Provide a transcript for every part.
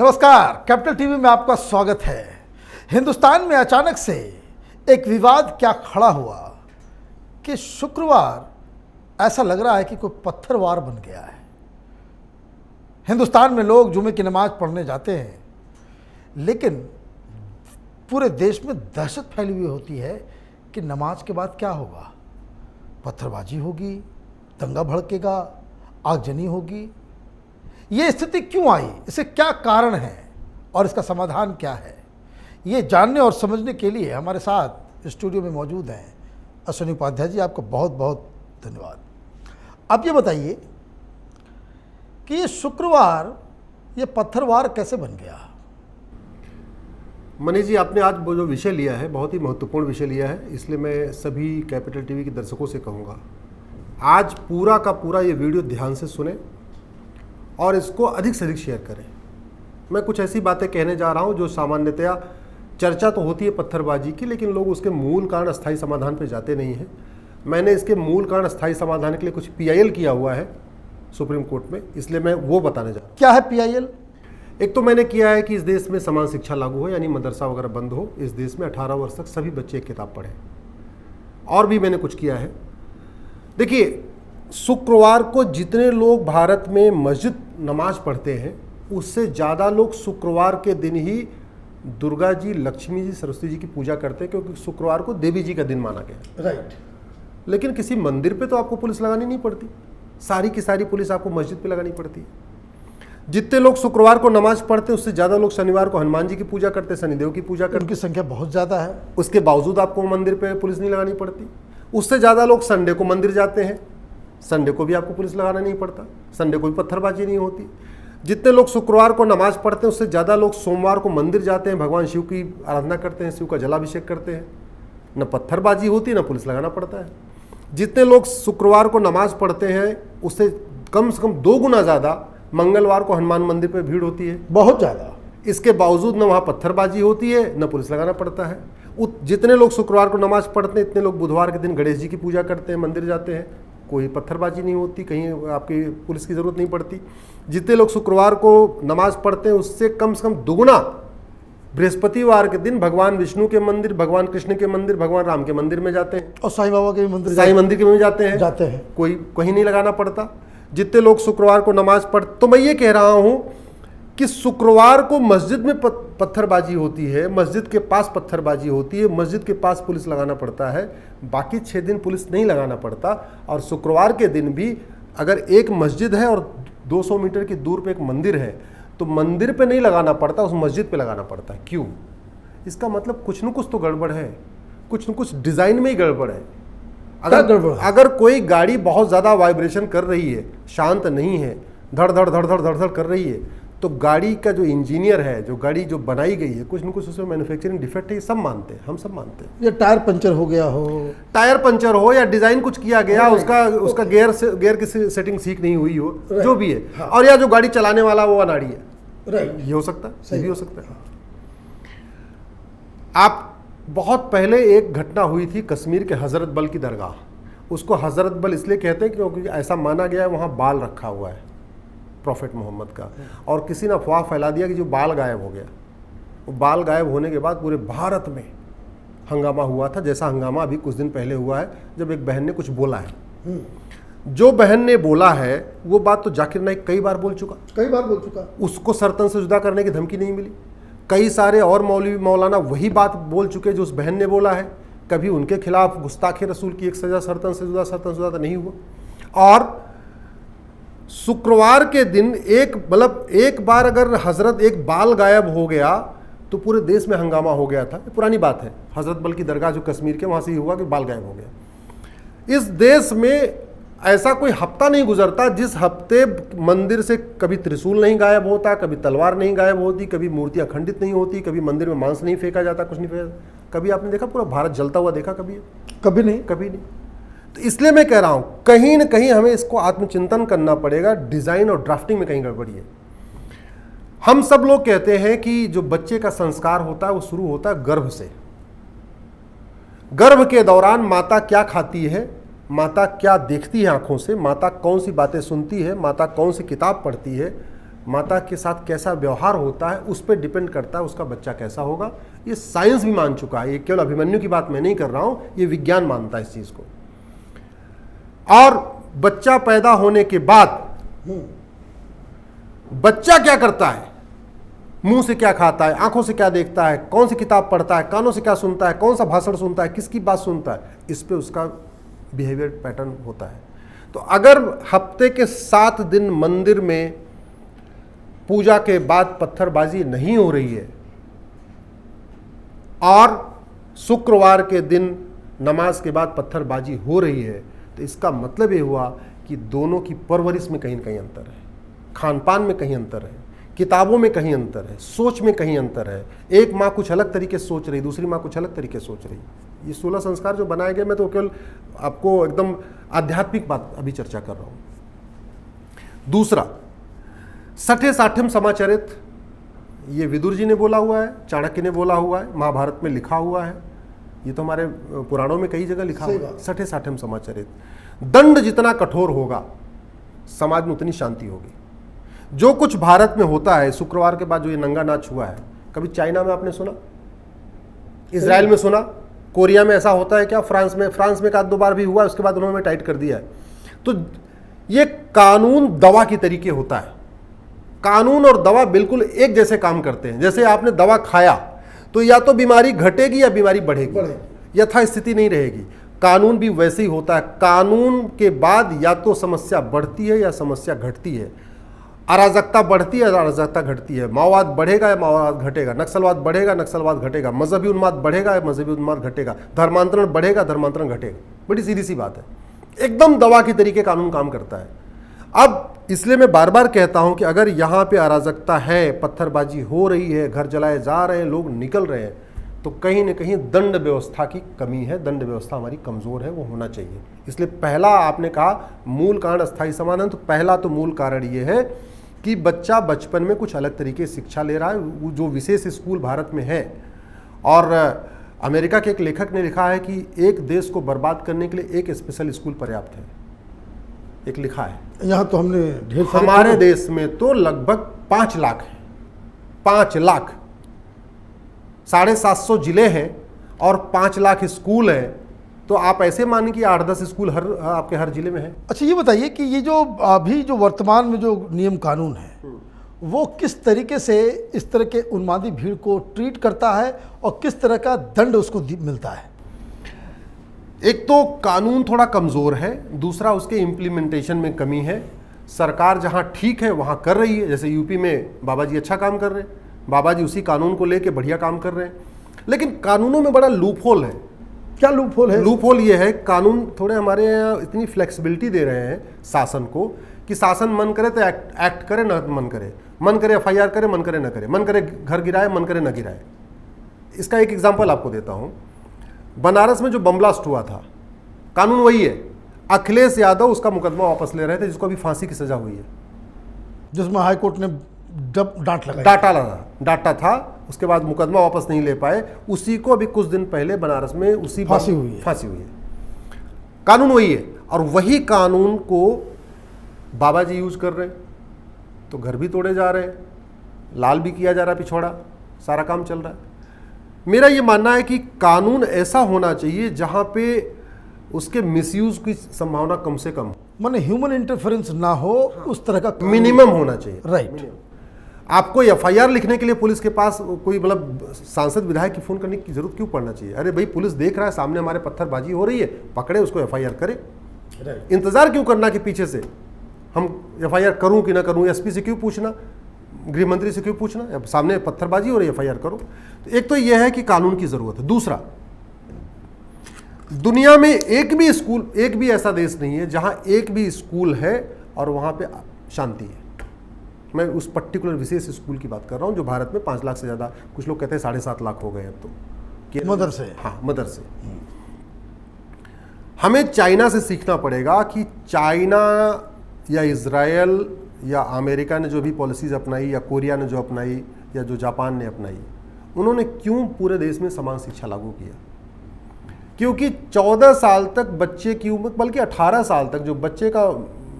नमस्कार, capital TV में आपका स्वागत है। हिंदुस्तान में अचानक से एक विवाद क्या खड़ा हुआ कि शुक्रवार ऐसा लग रहा है कि कोई पत्थरवार बन गया है। हिंदुस्तान में लोग जुमे की नमाज पढ़ने जाते हैं, लेकिन पूरे देश में दहशत फैली हुई होती है कि नमाज के बाद क्या होगा। पत्थरबाजी होगी, दंगा भड़केगा, आगजनी होगी। ये स्थिति क्यों आई, इसे क्या कारण है और इसका समाधान क्या है, ये जानने और समझने के लिए हमारे साथ स्टूडियो में मौजूद हैं अश्विनी उपाध्याय जी। आपको बहुत बहुत धन्यवाद। आप ये बताइए कि ये शुक्रवार ये पत्थरवार कैसे बन गया। मनीष जी, आपने आज वो जो विषय लिया है बहुत ही महत्वपूर्ण विषय लिया है, इसलिए मैं सभी कैपिटल टीवी के दर्शकों से कहूँगा आज पूरा का पूरा ये वीडियो ध्यान से सुने और इसको अधिक से अधिक शेयर करें। मैं कुछ ऐसी बातें कहने जा रहा हूँ जो सामान्यतया चर्चा तो होती है पत्थरबाजी की, लेकिन लोग उसके मूल कारण अस्थायी समाधान पे जाते नहीं हैं। मैंने इसके मूल कारण अस्थायी समाधान के लिए कुछ PIL किया हुआ है सुप्रीम कोर्ट में, इसलिए मैं वो बताने जा रहा हूँ। क्या है PIL? एक तो मैंने किया है कि इस देश में समान शिक्षा लागू हो, यानी मदरसा वगैरह बंद हो। इस देश में 18 वर्ष तक सभी बच्चे एक किताब पढ़ें। और भी मैंने कुछ किया है। देखिए, शुक्रवार को जितने लोग भारत में मस्जिद नमाज पढ़ते हैं उससे ज़्यादा लोग शुक्रवार के दिन ही दुर्गा जी, लक्ष्मी जी, सरस्वती जी की पूजा करते हैं, क्योंकि शुक्रवार को देवी जी का दिन माना गया है। राइट। लेकिन किसी मंदिर पे तो आपको पुलिस लगानी नहीं पड़ती, सारी की सारी पुलिस आपको मस्जिद पे लगानी पड़ती है। जितने लोग शुक्रवार को नमाज पढ़ते हैं उससे ज़्यादा लोग शनिवार को हनुमान जी की पूजा करते हैं, शनिदेव की पूजा करते हैं। उनकी संख्या बहुत ज़्यादा है, उसके बावजूद आपको मंदिर पे पुलिस नहीं लगानी पड़ती। उससे ज़्यादा लोग संडे को मंदिर जाते हैं, संडे को भी आपको पुलिस लगाना नहीं पड़ता, संडे को भी पत्थरबाजी नहीं होती। जितने लोग शुक्रवार को नमाज पढ़ते हैं उससे ज़्यादा लोग सोमवार को मंदिर जाते हैं, भगवान शिव की आराधना करते हैं, शिव का जलाभिषेक करते हैं। न पत्थरबाजी होती, न पुलिस लगाना पड़ता है। जितने लोग शुक्रवार को नमाज पढ़ते हैं उससे कम से कम 2 गुना ज़्यादा मंगलवार को हनुमान मंदिर पर भीड़ होती है, बहुत ज़्यादा। इसके बावजूद न वहाँ पत्थरबाजी होती है, न पुलिस लगाना पड़ता है। जितने लोग शुक्रवार को नमाज पढ़ते हैं इतने लोग बुधवार के दिन गणेश जी की पूजा करते हैं, मंदिर जाते हैं, कोई पत्थरबाजी नहीं होती, कहीं आपकी पुलिस की ज़रूरत नहीं पड़ती। जितने लोग शुक्रवार को नमाज पढ़ते हैं उससे कम 2 बृहस्पतिवार के दिन भगवान विष्णु के मंदिर, भगवान कृष्ण के मंदिर, भगवान राम के मंदिर में जाते हैं, और साईं बाबा के मंदिर, साईं मंदिर के में जाते हैं। कोई कहीं नहीं लगाना पड़ता। जितने लोग शुक्रवार को नमाज तो मैं ये कह रहा हूँ कि शुक्रवार को मस्जिद में पत्थरबाजी होती है, मस्जिद के पास पत्थरबाजी होती है, मस्जिद के पास पुलिस लगाना पड़ता है, बाकी 6 दिन पुलिस नहीं लगाना पड़ता। और शुक्रवार के दिन भी अगर एक मस्जिद है और 200 मीटर की दूर पे एक मंदिर है तो मंदिर पे नहीं लगाना पड़ता, उस मस्जिद पे लगाना पड़ता है। क्यों? इसका मतलब कुछ न कुछ तो गड़बड़ है, कुछ न कुछ डिज़ाइन में ही गड़बड़ है। अगर कोई गाड़ी बहुत ज़्यादा वाइब्रेशन कर रही है, शांत नहीं है, धड़ धड़ धड़ धड़ धड़ धड़ कर रही है, तो गाड़ी का जो इंजीनियर है, जो गाड़ी जो बनाई गई है, कुछ न कुछ उसमें मैन्युफैक्चरिंग डिफेक्ट है, ये सब मानते हैं, हम सब मानते हैं। या टायर पंचर हो गया हो, या डिज़ाइन कुछ किया गया, उसका गियर की सेटिंग ठीक नहीं हुई हो, जो भी है। हाँ। और या जो गाड़ी चलाने वाला वो अनाड़ी है, राइट, ये हो सकता है, ये भी हो सकता है। आप बहुत पहले एक घटना हुई थी कश्मीर के हज़रत बल की दरगाह। उसको हज़रत बल इसलिए कहते हैं क्योंकि ऐसा माना गया है वहाँ बाल रखा हुआ है प्रॉफिट मोहम्मद का, और किसी ने अफवाह फैला दिया कि जो बाल गायब हो गया। वो बाल गायब होने के बाद पूरे भारत में हंगामा हुआ था, जैसा हंगामा अभी कुछ दिन पहले हुआ है जब एक बहन ने कुछ बोला है। जो बहन ने बोला है वो बात तो जाकिर नाइक कई बार बोल चुका। उसको सरतन से जुदा करने की धमकी नहीं मिली। कई सारे और मौलवी मौलाना वही बात बोल चुके जो उस बहन ने बोला है। कभी उनके खिलाफ गुस्ताखे रसूल की एक सज़ा सरतन से जुदा तो नहीं हुआ। और शुक्रवार के दिन एक बार अगर हजरत एक बाल गायब हो गया तो पूरे देश में हंगामा हो गया था। पुरानी बात है, हजरत बल की दरगाह जो कश्मीर के, वहाँ से ही हुआ कि बाल गायब हो गया। इस देश में ऐसा कोई हफ्ता नहीं गुजरता जिस हफ्ते मंदिर से कभी त्रिशूल नहीं गायब होता, कभी तलवार नहीं गायब होती, कभी मूर्तियाँ खंडित नहीं होती, कभी मंदिर में मांस नहीं फेंका जाता, कुछ नहीं फेंका। कभी आपने देखा पूरा भारत जलता हुआ देखा? कभी नहीं। तो इसलिए मैं कह रहा हूं कहीं न कहीं हमें इसको आत्मचिंतन करना पड़ेगा। डिजाइन और ड्राफ्टिंग में कहीं गड़बड़ी है। हम सब लोग कहते हैं कि जो बच्चे का संस्कार होता है वो शुरू होता है गर्भ से। गर्भ के दौरान माता क्या खाती है, माता क्या देखती है आंखों से, माता कौन सी बातें सुनती है, माता कौन सी किताब पढ़ती है, माता के साथ कैसा व्यवहार होता है उस पर डिपेंड करता है उसका बच्चा कैसा होगा। ये साइंस भी मान चुका है, ये केवल अभिमन्यु की बात मैं नहीं कर रहा हूं, ये विज्ञान मानता है इस चीज को। और बच्चा पैदा होने के बाद बच्चा क्या करता है, मुंह से क्या खाता है, आंखों से क्या देखता है, कौन सी किताब पढ़ता है, कानों से क्या सुनता है, कौन सा भाषण सुनता है, किसकी बात सुनता है, इस पे उसका बिहेवियर पैटर्न होता है। तो अगर हफ्ते के 7 दिन मंदिर में पूजा के बाद पत्थरबाजी नहीं हो रही है और शुक्रवार के दिन नमाज के बाद पत्थरबाजी हो रही है, तो इसका मतलब ये हुआ कि दोनों की परवरिश में कहीं न कहीं अंतर है, खान पान में कहीं अंतर है, किताबों में कहीं अंतर है, सोच में कहीं अंतर है। एक माँ कुछ अलग तरीके से सोच रही, दूसरी माँ कुछ अलग तरीके से सोच रही। ये 16 संस्कार जो बनाए गए, मैं तो केवल आपको एकदम आध्यात्मिक बात अभी चर्चा कर रहा हूं। दूसरा, 60 समाचरित, ये विदुर जी ने बोला हुआ है, चाणक्य ने बोला हुआ है, महाभारत में लिखा हुआ है, ये तो हमारे पुराणों में कई जगह लिखा हुआ है। 60 समाचरित, दंड जितना कठोर होगा समाज में उतनी शांति होगी। जो कुछ भारत में होता है, शुक्रवार के बाद जो ये नंगा नाच हुआ है, कभी चाइना में आपने सुना, इजराइल में सुना, कोरिया में ऐसा होता है क्या, फ्रांस में एक आध 2 बार भी हुआ, उसके बाद उन्होंने टाइट कर दिया है। तो ये कानून दवा की तरीके होता है, कानून और दवा बिल्कुल एक जैसे काम करते हैं। जैसे आपने दवा खाया तो या तो बीमारी घटेगी या बीमारी बढ़ेगी, यथास्थिति नहीं रहेगी। कानून भी वैसे ही होता है, कानून के बाद या तो समस्या बढ़ती है या समस्या घटती है, अराजकता बढ़ती है, अराजकता घटती है, माओवाद बढ़ेगा या माओवाद घटेगा, नक्सलवाद बढ़ेगा, नक्सलवाद घटेगा, मजहबी उन्माद बढ़ेगा या मजहबी उन्माद घटेगा, धर्मांतरण बढ़ेगा, धर्मांतरण घटेगा। बड़ी सीधी सी बात है, एकदम दवा की तरीके कानून काम करता है। अब इसलिए मैं बार बार कहता हूं कि अगर यहाँ पे अराजकता है, पत्थरबाजी हो रही है, घर जलाए जा रहे हैं, लोग निकल रहे हैं, तो कहीं न कहीं दंड व्यवस्था की कमी है, दंड व्यवस्था हमारी कमज़ोर है, वो होना चाहिए। इसलिए पहला आपने कहा मूल कारण अस्थायी समाधान, तो पहला तो मूल कारण ये है कि बच्चा बचपन में कुछ अलग तरीके से शिक्षा ले रहा है, जो विशेष स्कूल भारत में है। और अमेरिका के एक लेखक ने लिखा है कि एक देश को बर्बाद करने के लिए एक स्पेशल स्कूल पर्याप्त है, एक लिखा है। यहाँ तो हमने ढेर सारे, हमारे देश में तो लगभग 5 लाख है, 5 लाख, 750 जिले हैं और 5 लाख स्कूल हैं। तो आप ऐसे मानिए कि 8-10 स्कूल आपके हर जिले में है। अच्छा ये बताइए कि ये जो अभी जो वर्तमान में जो नियम कानून है वो किस तरीके से इस तरह के उन्मादी भीड़ को ट्रीट करता है और किस तरह का दंड उसको मिलता है? एक तो कानून थोड़ा कमज़ोर है, दूसरा उसके इम्प्लीमेंटेशन में कमी है। सरकार जहां ठीक है वहां कर रही है, जैसे यूपी में बाबा जी अच्छा काम कर रहे हैं, बाबा जी उसी कानून को लेके बढ़िया काम कर रहे हैं। लेकिन कानूनों में बड़ा लूप होल है। क्या लूप होल है? लूप होल ये है, कानून थोड़े हमारे यहाँ इतनी फ्लेक्सिबिलिटी दे रहे हैं शासन को कि शासन मन करे तो एक्ट करे, ना मन करे FIR करे, मन करे ना करे, मन करे घर गिराए, मन करे ना गिराए। इसका एक एग्जांपल आपको देता हूँ। बनारस में जो बम ब्लास्ट हुआ था, कानून वही है, अखिलेश यादव उसका मुकदमा वापस ले रहे थे, जिसको अभी फांसी की सजा हुई है, जिसमें हाईकोर्ट ने डांटा था। उसके बाद मुकदमा वापस नहीं ले पाए, उसी को अभी कुछ दिन पहले बनारस में उसी फांसी हुई है। कानून वही है और वही कानून को बाबा जी यूज कर रहे हैं, तो घर भी तोड़े जा रहे हैं, लाल भी किया जा रहा है, पिछोड़ा, सारा काम चल रहा है। मेरा ये मानना है कि कानून ऐसा होना चाहिए जहां पे उसके मिसयूज की संभावना कम से कम, माने ह्यूमन इंटरफेरेंस ना हो, उस तरह का मिनिमम होना चाहिए। राइट। आपको FIR लिखने के लिए पुलिस के पास कोई मतलब सांसद विधायक की फोन करने की जरूरत क्यों पड़ना चाहिए? अरे भाई पुलिस देख रहा है सामने हमारे पत्थरबाजी हो रही है, पकड़े उसको, FIR करे। इंतजार क्यों करना कि पीछे से हम FIR करूं कि ना करूं, SP से क्यों पूछना, गृह मंत्री से क्यों पूछना, सामने पत्थरबाजी हो रही है, FIR करो। तो एक तो यह है कि कानून की जरूरत है। दूसरा, दुनिया में एक भी ऐसा देश नहीं है जहां एक भी स्कूल है और वहां पे शांति है। मैं उस पर्टिकुलर विशेष स्कूल की बात कर रहा हूं जो भारत में 5 लाख से ज्यादा, कुछ लोग कहते हैं 7.5 लाख हो गए अब तो, मदरसे। हाँ, मदरसे। हमें चाइना से सीखना पड़ेगा कि चाइना या इजराइल या अमेरिका ने जो भी पॉलिसीज अपनाई, या कोरिया ने जो अपनाई, या जो जापान ने अपनाई, उन्होंने क्यों पूरे देश में समान शिक्षा लागू किया? क्योंकि 14 साल तक बच्चे की उम्र, बल्कि 18 साल तक जो बच्चे का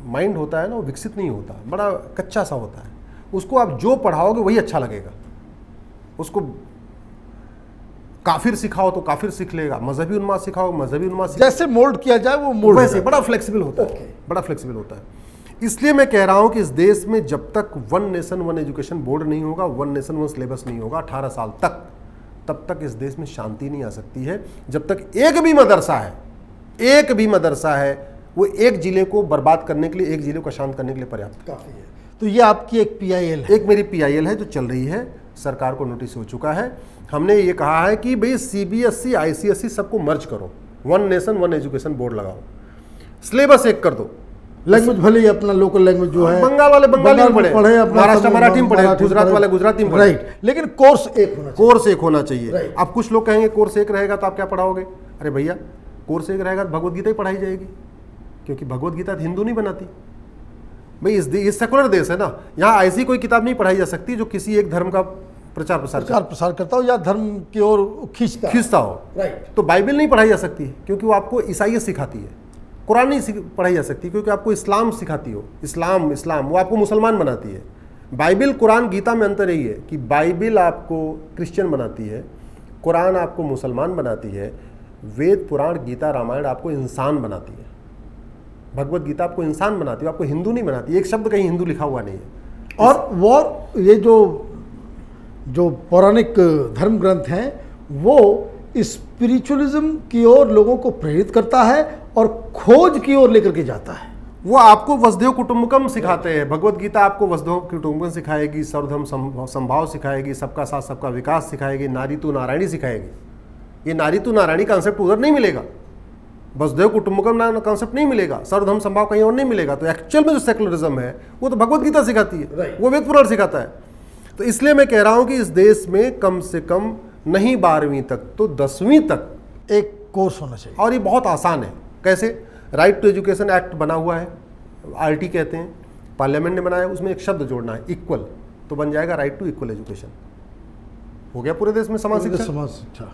माइंड होता है ना, वो विकसित नहीं होता, बड़ा कच्चा सा होता है। उसको आप जो पढ़ाओगे वही अच्छा लगेगा। उसको काफिर सिखाओ तो काफिर सीख लेगा, मजहबी उन्माद सिखाओ मजहबी उन्माद सीख, जैसे मोल्ड किया जाए वो मोल्ड वैसे बड़ा फ्लेक्सिबल होता है, बड़ा फ्लेक्सिबल होता है। इसलिए मैं कह रहा हूं कि इस देश में जब तक one nation one education board नहीं होगा, वन नेशन वन सिलेबस नहीं होगा 18 साल तक, तब तक इस देश में शांति नहीं आ सकती है। जब तक एक भी मदरसा है वो एक जिले को बर्बाद करने के लिए, एक जिले को शांत करने के लिए पर्याप्त काफी है। तो ये आपकी एक PIL है? एक मेरी PIL है जो चल रही है, सरकार को नोटिस हो चुका है। हमने ये कहा है कि भाई CBSE ICSE सबको मर्ज करो, one nation one education board लगाओ, सिलेबस एक कर दो। लैंग्वेज भले ही अपना लोकल लैंग्वेज जो है, बंगाल वाले बंगाली में पढ़े, महाराष्ट्र मराठी में पढ़े, गुजरात वाले गुजराती में पढ़े, राइट, लेकिन कोर्स एक होना चाहिए। अब कुछ लोग कहेंगे कोर्स एक रहेगा तो आप क्या पढ़ाओगे? अरे भैया, कोर्स एक रहेगा तो भगवत गीता ही पढ़ाई जाएगी, क्योंकि भगवत गीता हिंदू नहीं बनाती भाई। इस सेकुलर देश है ना, यहाँ ऐसी कोई किताब नहीं पढ़ाई जा सकती जो किसी एक धर्म का प्रचार प्रसार करता हो या धर्म की ओर खींचता हो। राइट। तो बाइबल नहीं पढ़ाई जा सकती क्योंकि वो आपको ईसाईयत सिखाती है। कुरान नहीं पढ़ाई जा सकती क्योंकि आपको इस्लाम सिखाती हो, इस्लाम वो आपको मुसलमान बनाती है। बाइबल कुरान गीता में अंतर यही है कि बाइबल आपको क्रिश्चियन बनाती है, कुरान आपको मुसलमान बनाती है, वेद पुराण गीता रामायण आपको इंसान बनाती है, भगवत गीता आपको इंसान बनाती है, आपको हिंदू नहीं बनाती। एक शब्द कहीं हिंदू लिखा हुआ नहीं है। और ये जो पौराणिक धर्म ग्रंथ हैं वो स्पिरिचुअलिज्म की ओर लोगों को प्रेरित करता है और खोज की ओर लेकर के जाता है। वो आपको वसुधैव कुटुंबकम सिखाते हैं। भगवत गीता आपको वसुधैव कुटुंबकम सिखाएगी, सर्वधर्म संभाव सिखाएगी, सबका साथ सबका विकास सिखाएगी, नारी तू नारायणी सिखाएगी। ये नारी तू नारायणी कॉन्सेप्ट उधर नहीं मिलेगा, वसुधैव कुटुंबकम कॉन्सेप्ट नहीं मिलेगा, सर्वधर्म संभाव कहीं और नहीं मिलेगा। तो एक्चुअल में जो सेकुलरिज्म है वो तो भगवत गीता सिखाती है, वो वेद पुराण सिखाता है। तो इसलिए मैं कह रहा हूं कि इस देश में कम से कम नहीं 12वीं तक तो 10वीं तक एक कोर्स होना चाहिए। और ये बहुत आसान है। कैसे? राइट टू एजुकेशन एक्ट बना हुआ है, RT कहते हैं, पार्लियामेंट ने बनाया, उसमें एक शब्द जोड़ना है इक्वल, तो बन जाएगा राइट टू इक्वल एजुकेशन। हो गया पूरे देश में समान शिक्षा।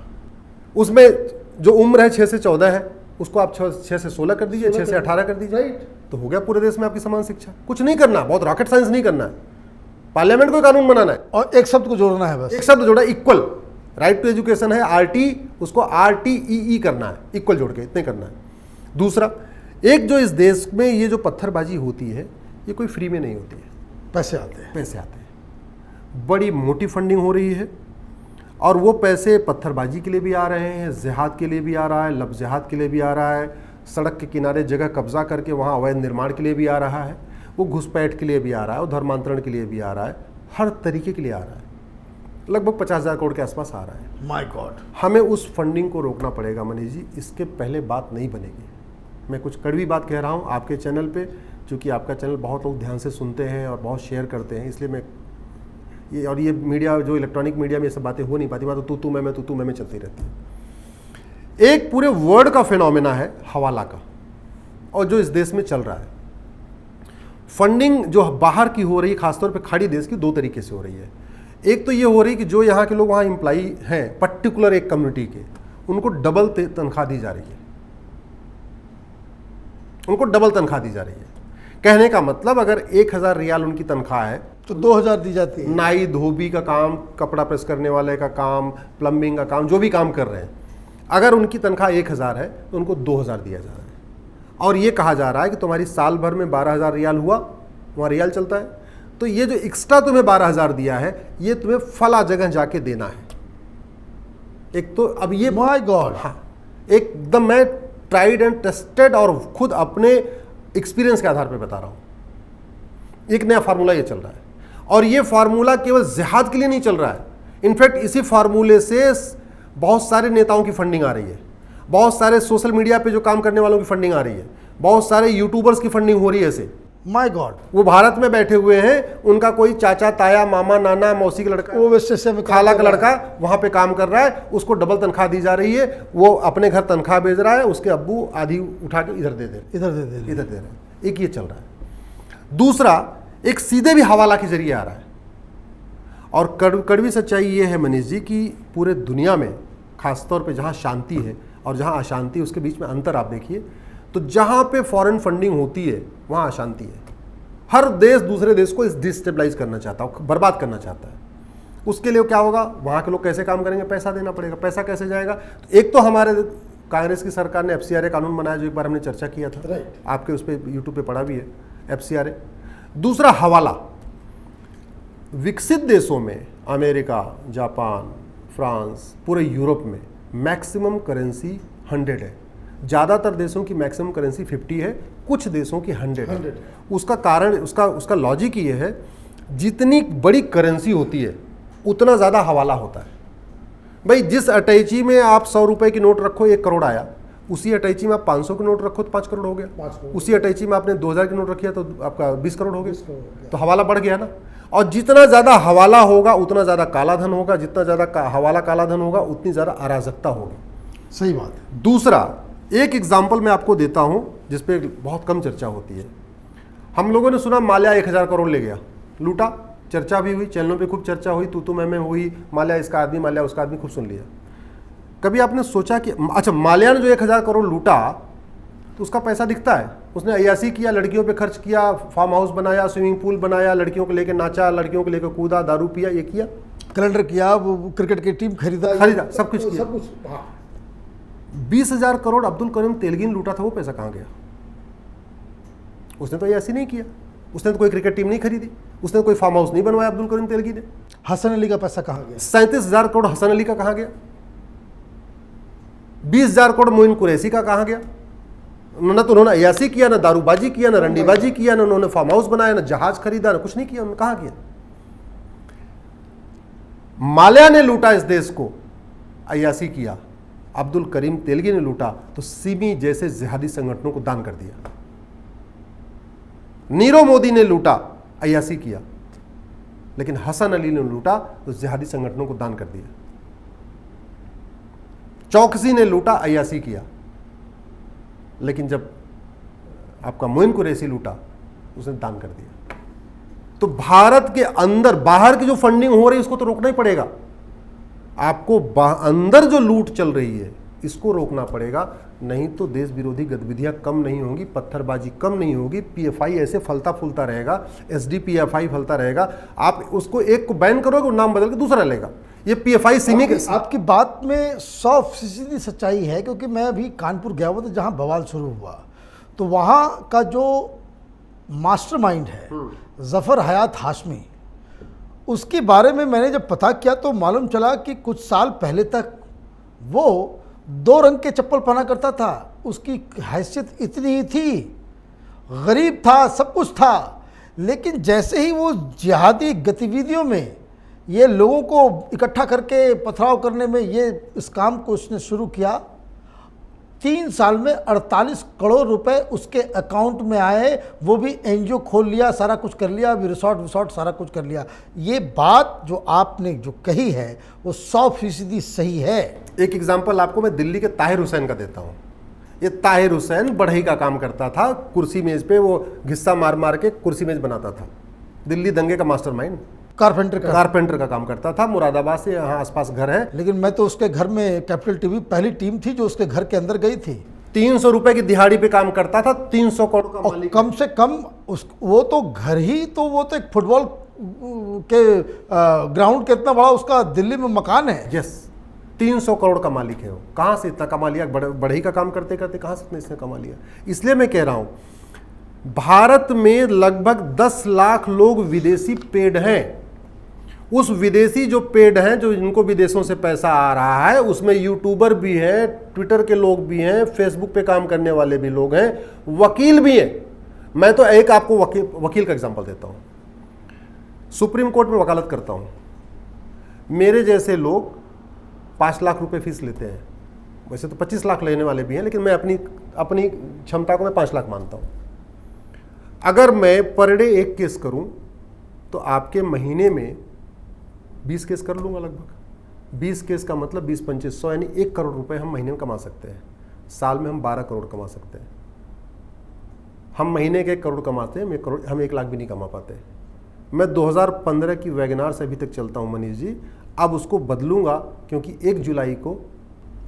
उसमें जो उम्र है 6 से 14 है उसको आप 6 से 16 कर दीजिए, 6 से 18 कर दीजिए, तो हो गया पूरे देश में आपकी समान शिक्षा। कुछ नहीं करना, बहुत रॉकेट साइंस नहीं करना है, पार्लियामेंट को कानून बनाना है और एक शब्द को जोड़ना है, बस एक शब्द जोड़ा, इक्वल। राइट टू एजुकेशन है RT, उसको RTEE करना है, इक्वल जोड़ के इतने करना है। दूसरा, एक जो इस देश में ये जो पत्थरबाजी होती है ये कोई फ्री में नहीं होती है, पैसे आते हैं, बड़ी मोटी फंडिंग हो रही है और वो पैसे पत्थरबाजी के लिए भी आ रहे हैं, जिहाद के लिए भी आ रहा है, लब जिहाद के लिए भी आ रहा है, सड़क के किनारे जगह कब्जा करके वहाँ अवैध निर्माण के लिए भी आ रहा है, वो घुसपैठ के लिए भी आ रहा है और धर्मांतरण के लिए भी आ रहा है, हर तरीके के लिए आ रहा है। लगभग 50,000 करोड़ के आसपास आ रहा है। माय गॉड, हमें उस फंडिंग को रोकना पड़ेगा मनीष जी, इसके पहले बात नहीं बनेगी। मैं कुछ कड़वी बात कह रहा हूँ आपके चैनल पे, क्योंकि आपका चैनल बहुत लोग ध्यान से सुनते हैं और बहुत शेयर करते हैं, इसलिए मैं ये मीडिया जो इलेक्ट्रॉनिक मीडिया में ये सब बातें हो नहीं पाती, बात तो तू मैं चलती रहती है। एक पूरे वर्ल्ड का फिनोमेना है हवाला का, और जो इस देश में चल रहा है। फंडिंग जो बाहर की हो रही है, खासतौर पे खाड़ी देश की, 2 तरीके से हो रही है। एक तो ये हो रही है कि जो यहाँ के लोग वहाँ एम्प्लॉई हैं पर्टिकुलर एक कम्युनिटी के, उनको डबल तनख्वाह दी जा रही है, उनको डबल तनख्वाह दी जा रही है। कहने का मतलब अगर 1000 रियाल उनकी तनख्वाह है तो 2000 दी जाती है। नाई धोबी का काम, कपड़ा प्रेस करने वाले का काम, प्लम्बिंग का काम, जो भी काम कर रहे हैं, अगर उनकी तनख्वाह 1000 है तो उनको 2000 दिया जा रहा है। और ये कहा जा रहा है कि तुम्हारी साल भर में 12,000 रियाल हुआ, वहाँ रियाल चलता है, तो ये जो एक्स्ट्रा तुम्हें 12,000 दिया है ये तुम्हें फला जगह जाके देना है। एक तो अब ये माय गॉड, हाँ, एकदम मैं ट्राइड एंड टेस्टेड और खुद अपने एक्सपीरियंस के आधार पर बता रहा हूँ। एक नया फार्मूला ये चल रहा है, और ये फार्मूला केवल जिहाद के लिए नहीं चल रहा है। इनफैक्ट इसी फार्मूले से बहुत सारे नेताओं की फंडिंग आ रही है, बहुत सारे सोशल मीडिया पे जो काम करने वालों की फंडिंग आ रही है, बहुत सारे यूट्यूबर्स की फंडिंग हो रही है ऐसे। माय गॉड, वो भारत में बैठे हुए हैं, उनका कोई चाचा ताया मामा नाना मौसी का लड़का, वो वैसे में खाला का लड़का वहां पे काम कर रहा है, उसको डबल तनख्वाह दी जा रही है, वो अपने घर तनख्वाह भेज रहा है, उसके अब्बू आधी उठा के इधर दे रहे हैं। एक ये चल रहा है। दूसरा, एक सीधे भी हवाला के जरिए आ रहा है। और कड़वी सच्चाई ये है मनीष जी कि पूरे दुनिया में खासतौर पे जहाँ शांति है और जहाँ अशांति, उसके बीच में अंतर आप देखिए, तो जहाँ पे फॉरेन फंडिंग होती है वहाँ अशांति है, हर देश दूसरे देश को डिस्टेबलाइज करना चाहता है, बर्बाद करना चाहता है। उसके लिए क्या होगा, वहाँ के लोग कैसे काम करेंगे, पैसा देना पड़ेगा। पैसा कैसे जाएगा? तो एक तो हमारे कांग्रेस की सरकार ने FCRA कानून बनाया, जो एक बार हमने चर्चा किया था, आपके उस पर यूट्यूब पे पड़ा भी है FCRA। दूसरा हवाला। विकसित देशों में अमेरिका, जापान, फ्रांस, पूरे यूरोप में मैक्सिमम करेंसी 100 है। ज़्यादातर देशों की मैक्सिमम करेंसी 50 है, कुछ देशों की 100 है। उसका कारण, उसका लॉजिक ये है, जितनी बड़ी करेंसी होती है उतना ज़्यादा हवाला होता है। भाई जिस अटैची में आप 100 रुपये की नोट रखो 1 करोड़ आया, उसी अटैची में आप 500 की नोट रखो तो 5 करोड़ हो गया। उसी अटैची में आपने 2000 की नोट रखी है तो आपका 20 करोड़ हो गया। तो हवाला बढ़ गया ना। और जितना ज़्यादा हवाला होगा उतना ज़्यादा काला धन होगा, जितना ज़्यादा हवाला काला धन होगा उतनी ज़्यादा अराजकता होगी। सही बात है। दूसरा एक एग्जाम्पल मैं आपको देता हूँ जिसपे बहुत कम चर्चा होती है। हम लोगों ने सुना माल्या 1000 करोड़ ले गया, लूटा, चर्चा भी हुई, चैनलों पे खूब चर्चा हुई, तू मैं हुई, माल्या इसका आदमी, माल्या उसका आदमी, खूब सुन लिया। कभी आपने सोचा कि अच्छा माल्या ने जो 1000 करोड़ लूटा तो उसका पैसा दिखता है, उसने अय्यासी किया, लड़कियों पे खर्च किया, फार्म हाउस बनाया, स्विमिंग पूल बनाया, लड़कियों को लेकर नाचा, लड़कियों को लेकर कूदा, दारू पिया, ये किया, कैलेंडर किया, वो क्रिकेट की टीम खरीदा, सब कुछ किया। 20,000 करोड़ अब्दुल करीम तेलगी ने लूटा था, वो पैसा कहाँ गया? उसने तो अय्यासी नहीं किया, उसने तो कोई क्रिकेट टीम नहीं खरीदी, उसने कोई फार्म हाउस नहीं बनवाया अब्दुल करीम तेलगी ने। हसन अली का पैसा कहाँ गया? 37,000 करोड़ हसन अली का कहाँ गया? 20,000 करोड़ मोइन कुरैशी का कहाँ गया? न तो उन्होंने अय्यासी किया, ना दारूबाजी किया, ना रंडीबाजी किया, ना उन्होंने फार्म हाउस बनाया, ना जहाज खरीदा, ना कुछ नहीं किया। उन्होंने कहाँ किया? माल्या ने लूटा इस देश को, अय्यासी किया। अब्दुल करीम तेलगी ने लूटा तो सिमी जैसे जिहादी संगठनों को दान कर दिया। नीरव मोदी ने लूटा, अय्यासी किया, लेकिन हसन अली ने लूटा तो जिहादी संगठनों को दान कर दिया। चौकसी ने लूटा, अय्यासी किया, लेकिन जब आपका मोइन कुरैशी लूटा उसने दान कर दिया। तो भारत के अंदर बाहर की जो फंडिंग हो रही है उसको तो रोकना ही पड़ेगा। आपको अंदर जो लूट चल रही है इसको रोकना पड़ेगा, नहीं तो देश विरोधी गतिविधियां कम नहीं होंगी, पत्थरबाजी कम नहीं होगी, PFI ऐसे फलता फूलता रहेगा, SDPFI फलता रहेगा। आप उसको एक को बैन करोगे, नाम बदल के दूसरा लेगा। ये PFI सिमी के आपकी बात में 100% सच्चाई है, क्योंकि मैं अभी कानपुर गया हुआ था जहाँ बवाल शुरू हुआ, तो वहाँ का जो मास्टरमाइंड है जफ़र हयात हाशमी, उसके बारे में मैंने जब पता किया तो मालूम चला कि कुछ साल पहले तक वो 2 रंग के चप्पल पहना करता था। उसकी हैसियत इतनी ही थी, गरीब था, सब कुछ था, लेकिन जैसे ही वो जिहादी गतिविधियों में ये लोगों को इकट्ठा करके पथराव करने में ये इस काम को उसने शुरू किया, 3 साल में 48 करोड़ रुपए उसके अकाउंट में आए। वो भी NGO खोल लिया, सारा कुछ कर लिया, अभी रिसोर्ट सारा कुछ कर लिया। ये बात जो आपने जो कही है वो 100% सही है। एक एग्जांपल आपको मैं दिल्ली के ताहिर हुसैन का देता हूँ। ये ताहिर हुसैन बढ़ई का काम करता था, कुर्सी मेज पे वो घिस्सा मार मार के कुर्सी मेज बनाता था। दिल्ली दंगे का मास्टरमाइंड, कारपेंटर का काम करता था। मुरादाबाद से यहाँ आसपास घर है। लेकिन मैं तो उसके घर में कैपिटल टीवी पहली टीम थी जो उसके घर के अंदर गई थी। 300 रुपए की दिहाड़ी पे काम करता था, 300 करोड़ का मालिक। कम से कम वो तो घर ही तो, वो तो एक फुटबॉल के ग्राउंड के इतना बड़ा उसका दिल्ली में मकान है। यस, 300 करोड़ का मालिक है वो। कहाँ से इतना कमा लिया? बढ़ई का काम करते करते कहाँ से इसने कमा लिया? इसलिए मैं कह रहा हूँ भारत में लगभग 10 लाख लोग विदेशी पेड हैं। उस विदेशी जो पेड हैं, जो जिनको विदेशों से पैसा आ रहा है, उसमें यूट्यूबर भी हैं, ट्विटर के लोग भी हैं, फेसबुक पे काम करने वाले भी लोग हैं, वकील भी हैं। मैं तो एक आपको वकील का एग्जांपल देता हूं। सुप्रीम कोर्ट में वकालत करता हूं। मेरे जैसे लोग 5 लाख रुपए फीस लेते हैं। वैसे तो 25 लाख लेने वाले भी हैं, लेकिन मैं अपनी क्षमता को मैं 5 लाख मानता हूं। अगर मैं पर डे 1 केस करूं तो आपके महीने में 20 केस कर लूँगा। लगभग 20 केस का मतलब 20-2500 यानी 1 करोड़ रुपए हम महीने में कमा सकते हैं। साल में हम 12 करोड़ कमा सकते हैं। हम महीने के 1 करोड़ कमाते हैं, हम 1 लाख भी नहीं कमा पाते। मैं 2015 की वैगनार से अभी तक चलता हूँ मनीष जी। अब उसको बदलूंगा क्योंकि 1 जुलाई को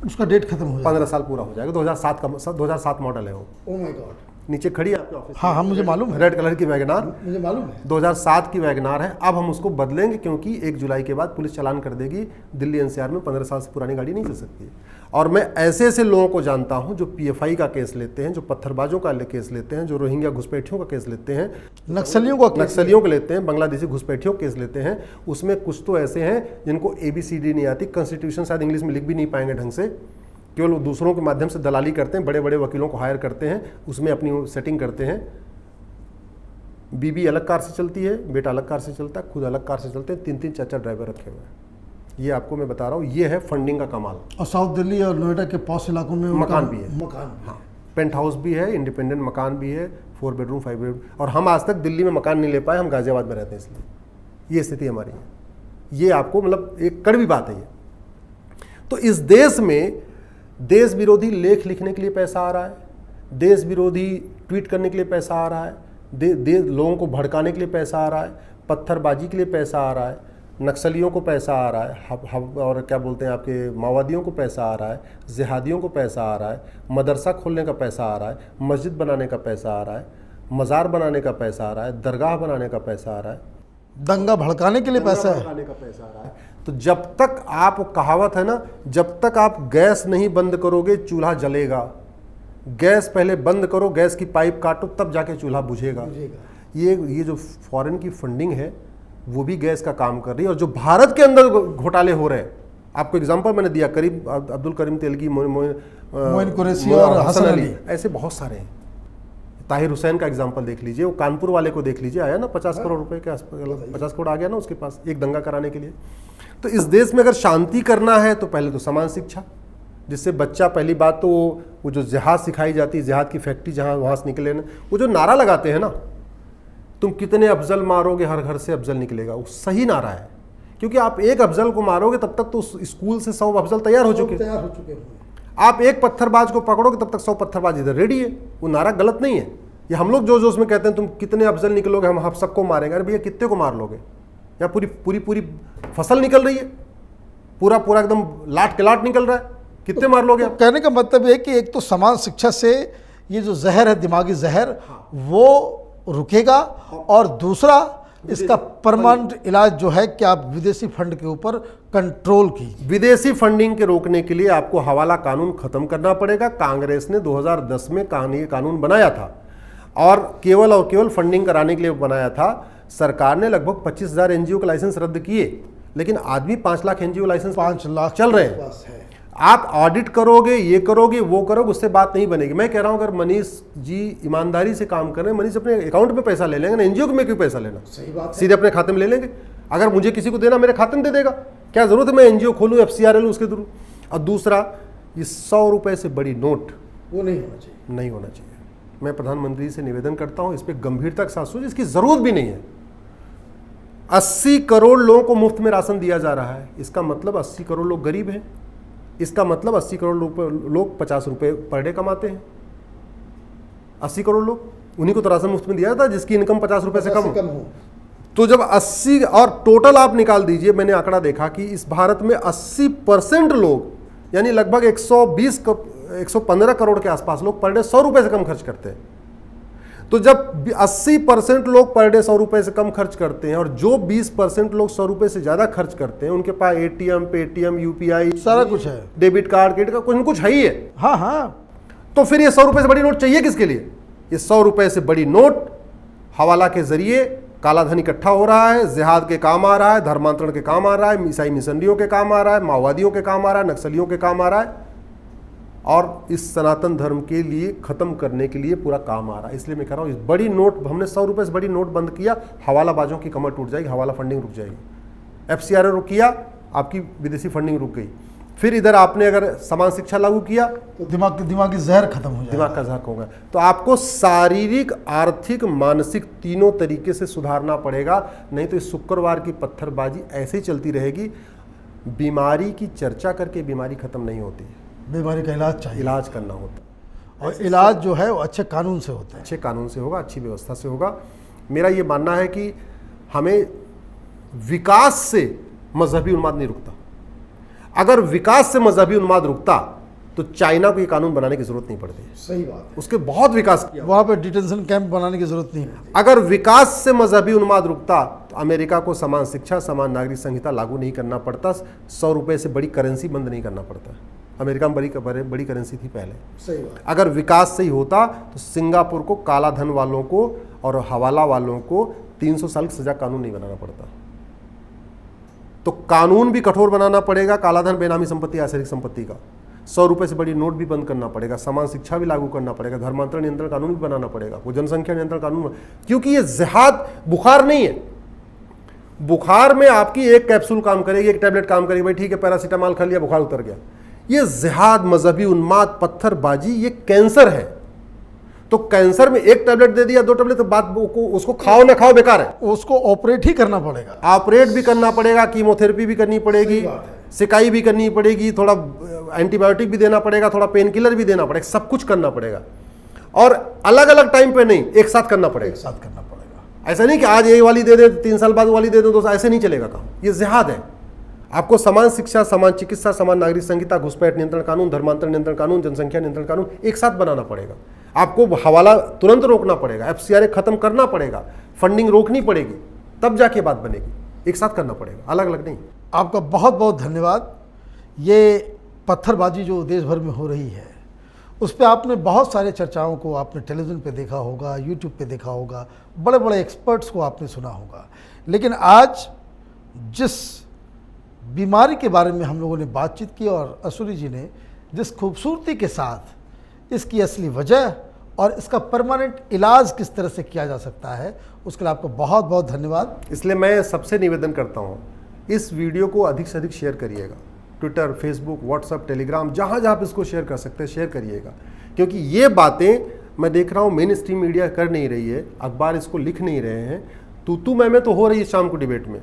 उसका डेट खत्म हो जाएगा, 15 साल पूरा हो जाएगा। 2007 मॉडल है वो। Oh my God. नीचे खड़ी है आपके ऑफिस। हाँ हाँ, मुझे मालूम है, रेड कलर की वैगनार, मुझे मालूम है। 2007 की वैगनार है। अब हम उसको बदलेंगे क्योंकि 1 जुलाई के बाद पुलिस चालान कर देगी, दिल्ली एनसीआर में 15 साल से पुरानी गाड़ी नहीं चल सकती है। और मैं ऐसे ऐसे लोगों को जानता हूं जो पीएफआई का केस लेते हैं, जो पत्थरबाजों का केस लेते हैं, जो रोहिंग्या घुसपैठियों का केस लेते हैं, नक्सलियों को लेते हैं, बांग्लादेशी घुसपैठियों केस लेते हैं। उसमें कुछ तो ऐसे हैं जिनको ABCD नहीं आती, कॉन्स्टिट्यूशन शायद इंग्लिश में लिख भी नहीं पाएंगे ढंग से, केवल दूसरों के माध्यम से दलाली करते हैं, बड़े बड़े वकीलों को हायर करते हैं, उसमें अपनी सेटिंग करते हैं। बीबी अलग कार से चलती है, बेटा अलग कार से चलता है, खुद अलग कार से चलते हैं, 3-3 4-4 ड्राइवर रखे हुए हैं। ये आपको मैं बता रहा हूँ, ये है फंडिंग का कमाल। और साउथ दिल्ली और नोएडा के पॉश इलाकों में मकान भी है, मकान, हाँ, पेंट हाउस भी है, इंडिपेंडेंट मकान भी है, 4 बेडरूम 5 बेडरूम। और हम आज तक दिल्ली में मकान नहीं ले पाए, हम गाजियाबाद में रहते हैं, इसलिए ये स्थिति हमारी है। ये आपको मतलब एक कड़वी बात है ये। तो इस देश में देश विरोधी लेख लिखने के लिए पैसा आ रहा है, देश विरोधी ट्वीट करने के लिए पैसा आ रहा है, लोगों को भड़काने के लिए पैसा आ रहा है, पत्थरबाजी के लिए पैसा आ रहा है, नक्सलियों को पैसा आ रहा है, और क्या बोलते हैं आपके माओवादियों को पैसा आ रहा है, जिहादियों को पैसा आ रहा है, मदरसा खोलने का पैसा आ रहा है, मस्जिद बनाने का पैसा आ रहा है, मज़ार बनाने का पैसा आ रहा है, दरगाह बनाने का पैसा आ रहा है, दंगा भड़काने के लिए पैसा है, भड़काने का पैसा आ रहा है। तो जब तक आप, कहावत है ना, जब तक आप गैस नहीं बंद करोगे चूल्हा जलेगा। गैस पहले बंद करो, गैस की पाइप काटो, तब जाके चूल्हा बुझेगा। ये जो फॉरेन की फंडिंग है वो भी गैस का काम कर रही है। और जो भारत के अंदर घोटाले हो रहे हैं, आपको एग्जांपल मैंने दिया, अब्दुल करीम तेलगी, मोइन कुरैशी और हसन अली, ऐसे बहुत सारे हैं। ताहिर हुसैन का एग्जांपल देख लीजिए, वो कानपुर वाले को देख लीजिए, आया ना 50 करोड़ रुपए के आसपास, 50 करोड़ आ गया ना उसके पास एक दंगा कराने के लिए। तो इस देश में अगर शांति करना है तो पहले तो समान शिक्षा, जिससे बच्चा, पहली बात तो वो जो जिहाद सिखाई जाती है, जिहाद की फैक्ट्री जहाँ वहाँ से निकले ना, वो जो नारा लगाते हैं ना, तुम कितने अफजल मारोगे हर घर से अफजल निकलेगा, वो सही नारा है। क्योंकि आप एक अफजल को मारोगे तब तक तो स्कूल से 100 अफजल तैयार हो चुके हैं। आप एक पत्थरबाज को पकड़ोगे तब तक 100 पत्थरबाज इधर रेडी है। वो नारा गलत नहीं है। ये हम लोग जो उसमें कहते हैं तुम कितने अफजल निकलोगे, हम सबको मारेंगे। अरे भैया कितने को मार लोगे? या पूरी फसल निकल रही है, पूरा एकदम लाट के लाट निकल रहा है, कितने मार लोगे? कहने का मतलब है कि एक तो समान शिक्षा से ये जो जहर है, दिमागी जहर, वो रुकेगा, और दूसरा इसका परमानेंट इलाज जो है कि आप विदेशी फंड के ऊपर कंट्रोल कीजिए। विदेशी फंडिंग के रोकने के लिए आपको हवाला कानून खत्म करना पड़ेगा। कांग्रेस ने 2010 में कानून बनाया था और केवल फंडिंग कराने के लिए बनाया था। सरकार ने लगभग 25,000 एनजीओ के लाइसेंस रद्द किए, लेकिन आदमी 5 लाख एनजीओ लाइसेंस 5 लाख चल रहे हैं। आप ऑडिट करोगे, ये करोगे, वो करोगे, उससे बात नहीं बनेगी। मैं कह रहा हूं अगर मनीष जी ईमानदारी से काम कर रहे हैं, मनीष अपने अकाउंट में पैसा ले लेंगे ना, एनजीओ में क्यों पैसा लेना? सही बात है। सीधे अपने खाते में ले लेंगे। अगर मुझे किसी को देना मेरे खाते में दे देगा, क्या जरूरत है मैं एनजीओ खोलूं, FCRL उसके थ्रू? और दूसरा, ये 100 रुपए से बड़ी नोट वो नहीं होना चाहिए, नहीं होना चाहिए। मैं प्रधानमंत्री से निवेदन करता हूं, इस पर गंभीरता के साथ सोचिए, इसकी जरूरत भी नहीं है। 80 करोड़ लोगों को मुफ्त में राशन दिया जा रहा है, इसका मतलब 80 करोड़ लोग गरीब हैं। इसका मतलब 80 करोड़ लोग 50 रुपए पर डे कमाते हैं। 80 करोड़ लोग, उन्हीं को तो राशन मुफ्त में दिया जाता है जिसकी इनकम 50 रुपए से कम हो। तो जब 80 और टोटल आप निकाल दीजिए, मैंने आंकड़ा देखा कि इस भारत में 80% लोग, यानी लगभग 115 करोड़ के आसपास लोग पर डे 100 रुपए से कम खर्च करते हैं। तो जब 80% लोग पर डे 100 रुपए से कम खर्च करते हैं और जो 20% लोग 100 रुपए से ज्यादा खर्च करते हैं, उनके पास ATM, पेटीएम, UPI सारा कुछ है, डेबिट कार्ड, क्रेडिट कार्ड, कुछ न कुछ है ही है। हाँ हाँ। तो फिर ये 100 रुपए से बड़ी नोट चाहिए किसके लिए? ये 100 रुपए से बड़ी नोट हवाला के जरिए काला धन इकट्ठा हो रहा है, जिहाद के काम आ रहा है, धर्मांतरण के काम आ रहा है, ईसाई मिशनरियों के काम आ रहा है, माओवादियों के काम आ रहा है, नक्सलियों के काम आ रहा है, और इस सनातन धर्म के लिए खत्म करने के लिए पूरा काम आ रहा है। इसलिए मैं कह रहा हूँ, इस बड़ी नोट, हमने 100 रुपए से बड़ी नोट बंद किया, हवालाबाजों की कमर टूट जाएगी, हवाला फंडिंग रुक जाएगी। FCRA रुक किया, आपकी विदेशी फंडिंग रुक गई। फिर इधर आपने अगर समान शिक्षा लागू किया तो दिमागी जहर खत्म हो जाएगा, दिमाग का जहर होगा। तो आपको शारीरिक, आर्थिक, मानसिक तीनों तरीके से सुधारना पड़ेगा, नहीं तो इस शुक्रवार की पत्थरबाजी ऐसे ही चलती रहेगी। बीमारी की चर्चा करके बीमारी खत्म नहीं होती, बीमारी का इलाज चाहिए, इलाज करना होता, और इलाज जो है वो अच्छे कानून से होता है, अच्छे कानून से होगा, अच्छी व्यवस्था से होगा। मेरा ये मानना है कि हमें विकास से मजहबी उन्माद नहीं रुकता। अगर विकास से मजहबी उन्माद रुकता तो चाइना को ये कानून बनाने की जरूरत नहीं पड़ती। सही बात है। उसके बहुत विकास किया। वहाँ पे डिटेंशन कैंप बनाने की जरूरत नहीं है। अगर विकास से मजहबी उन्माद रुकता तो अमेरिका को समान शिक्षा, समान नागरिक संहिता लागू नहीं करना पड़ता, 100 रुपये से बड़ी करेंसी बंद नहीं करना पड़ता। अमेरिका में बड़ी करेंसी थी पहले। सही बात। अगर विकास से ही होता तो सिंगापुर को काला धन वालों को और हवाला वालों को 300 साल की सजा कानून नहीं बनाना पड़ता। तो कानून भी कठोर बनाना पड़ेगा, काला धन, बेनामी संपत्ति, आश्रित संपत्ति का 100 रुपये से बड़ी नोट भी बंद करना पड़ेगा, समान शिक्षा भी लागू करना पड़ेगा, धर्मांतरण नियंत्रण कानून भी बनाना पड़ेगा, वो जनसंख्या नियंत्रण कानून, क्योंकि ये जिहाद बुखार नहीं है। बुखार में आपकी एक कैप्सूल काम करेगी, एक टैबलेट काम करेगी, भाई ठीक है पैरासीटामॉल खा लिया बुखार उतर गया। ये जिहाद, मजहबी उन्माद, पत्थरबाजी, ये कैंसर है। तो कैंसर में एक टैबलेट दे दिया, 2 टैबलेट, तो बात उसको खाओ ना खाओ बेकार है। उसको ऑपरेट ही करना पड़ेगा। ऑपरेट भी करना पड़ेगा, कीमोथेरेपी भी करनी पड़ेगी, सिकाई भी करनी पड़ेगी, थोड़ा एंटीबायोटिक भी देना पड़ेगा, थोड़ा पेन किलर भी देना पड़ेगा, सब कुछ करना पड़ेगा। और अलग अलग टाइम पे नहीं, एक साथ करना पड़ेगा। एक साथ करना पड़ेगा। ऐसा नहीं कि आज ये वाली दे दे, 3 साल बाद वो वाली दे दो, तो ऐसे नहीं चलेगा काम। ये जिहाद है। आपको समान शिक्षा, समान चिकित्सा, समान नागरिक संहिता, घुसपैठ नियंत्रण कानून, धर्मांतरण नियंत्रण कानून, जनसंख्या नियंत्रण कानून एक साथ बनाना पड़ेगा। आपको हवाला तुरंत रोकना पड़ेगा, FCRA खत्म करना पड़ेगा, फंडिंग रोकनी पड़ेगी, तब जाके बात बनेगी। एक साथ करना पड़ेगा, अलग अलग नहीं। आपका बहुत बहुत धन्यवाद। ये पत्थरबाजी जो देश भर में हो रही है, उस पर आपने बहुत सारे चर्चाओं को आपने टेलीविज़न पे देखा होगा, यूट्यूब पे देखा होगा, बड़े बड़े एक्सपर्ट्स को आपने सुना होगा। लेकिन आज जिस बीमारी के बारे में हम लोगों ने बातचीत की और असूरी जी ने जिस खूबसूरती के साथ इसकी असली वजह और इसका परमानेंट इलाज किस तरह से किया जा सकता है, उसके लिए आपको बहुत बहुत धन्यवाद। इसलिए मैं सबसे निवेदन करता हूँ, इस वीडियो को अधिक से अधिक शेयर करिएगा। ट्विटर, फेसबुक, व्हाट्सएप, टेलीग्राम, जहाँ जहाँ आप इसको शेयर कर सकते हैं शेयर करिएगा। क्योंकि ये बातें मैं देख रहा हूँ मेन स्ट्रीम मीडिया कर नहीं रही है, अखबार इसको लिख नहीं रहे हैं। तू मैं तो हो रही है शाम को डिबेट में,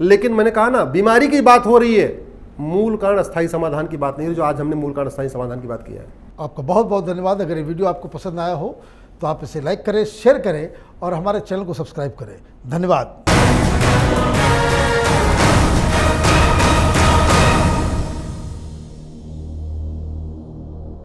लेकिन मैंने कहा ना, बीमारी की बात हो रही है, मूल कारण अस्थायी समाधान की बात नहीं है, जो आज हमने मूल कारण अस्थायी समाधान की बात किया है। आपका बहुत बहुत धन्यवाद। अगर ये वीडियो आपको पसंद आया हो तो आप इसे लाइक करें, शेयर करें और हमारे चैनल को सब्सक्राइब करें। धन्यवाद।